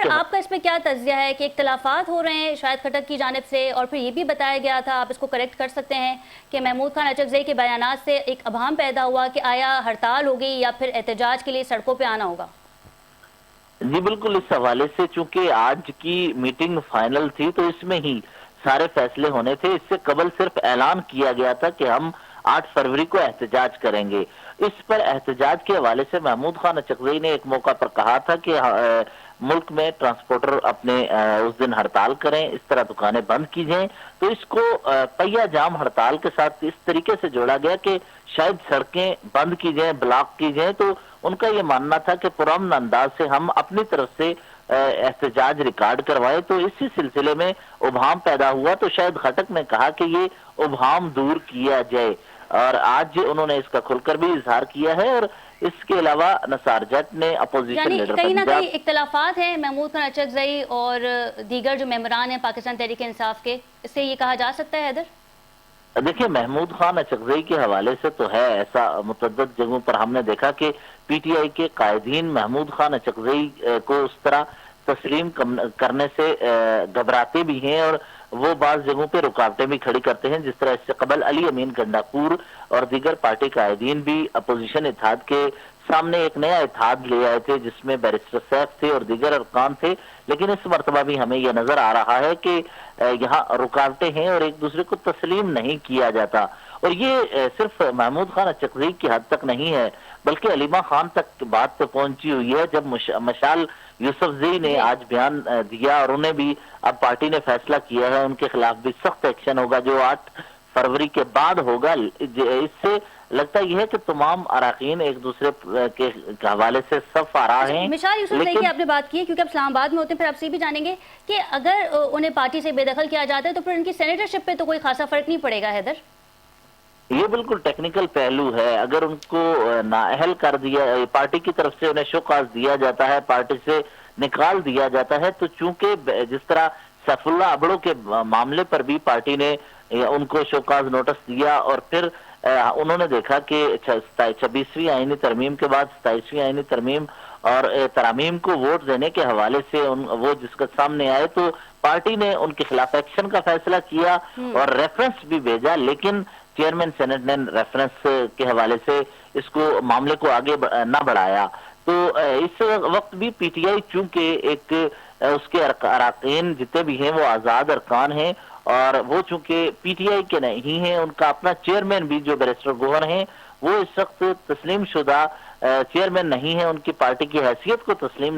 ہیدر آپ کا اس پہ کیا تجزیہ ہے کہ اختلافات ہو رہے ہیں شاہد خٹک کی جانب سے، اور پھر یہ بھی بتایا گیا تھا، آپ اس کو کریکٹ کر سکتے ہیں، کہ محمود خان اچکزئی کے بیانات سے ایک ابہام پیدا ہوا کہ آیا ہڑتال ہوگی یا پھر احتجاج کے لیے سڑکوں پہ آنا ہوگا؟ جی بالکل، اس حوالے سے چونکہ آج کی میٹنگ فائنل تھی تو اس میں ہی سارے فیصلے ہونے تھے۔ اس سے قبل صرف اعلان کیا گیا تھا کہ ہم 8 فروری کو احتجاج کریں گے۔ اس پر احتجاج کے حوالے سے محمود خان اچکزئی نے ایک موقع پر کہا تھا کہ ملک میں ٹرانسپورٹر اپنے اس دن ہڑتال کریں، اس طرح دکانیں بند کی جائیں، تو اس کو پہیہ جام ہڑتال کے ساتھ اس طریقے سے جوڑا گیا کہ شاید سڑکیں بند کی جائیں، بلاک کی جائیں، تو ان کا یہ ماننا تھا کہ پرامن انداز سے ہم اپنی طرف سے احتجاج ریکارڈ کروائے۔ تو اسی سلسلے میں ابہام پیدا ہوا، تو شاہد خٹک نے کہا کہ یہ ابہام دور کیا جائے، اور آج انہوں نے اس کا کھل کر بھی اظہار کیا ہے۔ اور اس کے علاوہ نثار جٹ نے اپوزیشن یعنی لیڈر کہیں نہ پنجاب، کہیں اختلافات ہیں محمود خان اچکزئی اور دیگر جو ممبران ہیں پاکستان تحریک انصاف کے، اس سے یہ کہا جا سکتا ہے حیدر؟ دیکھیں محمود خان اچکزئی کے حوالے سے تو ہے ایسا، متعدد جگہوں پر ہم نے دیکھا کہ پی ٹی آئی کے قائدین محمود خان اچکزئی کو اس طرح تسلیم کرنے سے گھبراتے بھی ہیں، اور وہ بعض جگہوں پہ رکاوٹیں بھی کھڑی کرتے ہیں، جس طرح اس سے قبل علی امین گنڈاپور اور دیگر پارٹی قائدین بھی اپوزیشن اتحاد کے سامنے ایک نیا اتحاد لے آئے تھے، جس میں بیرسٹر سیف تھے اور دیگر ارکان تھے، لیکن اس مرتبہ بھی ہمیں یہ نظر آ رہا ہے کہ یہاں رکاوٹیں ہیں اور ایک دوسرے کو تسلیم نہیں کیا جاتا۔ اور یہ صرف محمود خان اچکزئی کی حد تک نہیں ہے، بلکہ علیمہ خان تک بات پہ پہنچی ہوئی ہے۔ جب مشال یوسفزئی نے آج بیان دیا اور انہیں بھی اب پارٹی نے فیصلہ کیا ہے ان کے خلاف بھی سخت ایکشن ہوگا، جو 8 فروری کے بعد ہوگا، اس سے لگتا یہ ہے کہ تمام اراکین ایک دوسرے کے حوالے سے صف آ رہا ہیں۔ مشال یوسفزئی کی آپ نے بات کی ہے، کیونکہ اب اسلام آباد میں ہوتے ہیں، پھر آپ سے بھی جانیں گے کہ اگر انہیں پارٹی سے بے دخل کیا جاتا ہے تو پھر ان کی سینیٹرشپ پہ تو کوئی خاصا فرق نہیں پڑے گا حیدر؟ یہ بالکل ٹیکنیکل پہلو ہے۔ اگر ان کو نااہل کر دیا، پارٹی کی طرف سے انہیں شوکاز دیا جاتا ہے، پارٹی سے نکال دیا جاتا ہے، تو چونکہ جس طرح سیف اللہ ابڑو کے معاملے پر بھی پارٹی نے ان کو شوکاز نوٹس دیا، اور پھر انہوں نے دیکھا کہ 26ویں آئینی ترمیم کے بعد 27ویں آئینی ترمیم اور ترامیم کو ووٹ دینے کے حوالے سے وہ جس کے سامنے آئے، تو پارٹی نے ان کے خلاف ایکشن کا فیصلہ کیا اور ریفرنس بھی بھیجا، لیکن چیئرمین سینٹ نے ریفرنس کے حوالے سے اس کو معاملے کو آگے نہ بڑھایا۔ تو اس وقت بھی پی ٹی آئی چونکہ ایک اس کے اراکین جتنے بھی ہیں وہ آزاد ارکان ہیں، اور وہ چونکہ پی ٹی آئی کے نہیں ہیں، ان کا اپنا چیئرمین بھی جو بیرسٹر گوہر ہیں وہ اس وقت تسلیم شدہ چیئرمین نہیں ہیں، ان کی پارٹی کی حیثیت کو تسلیم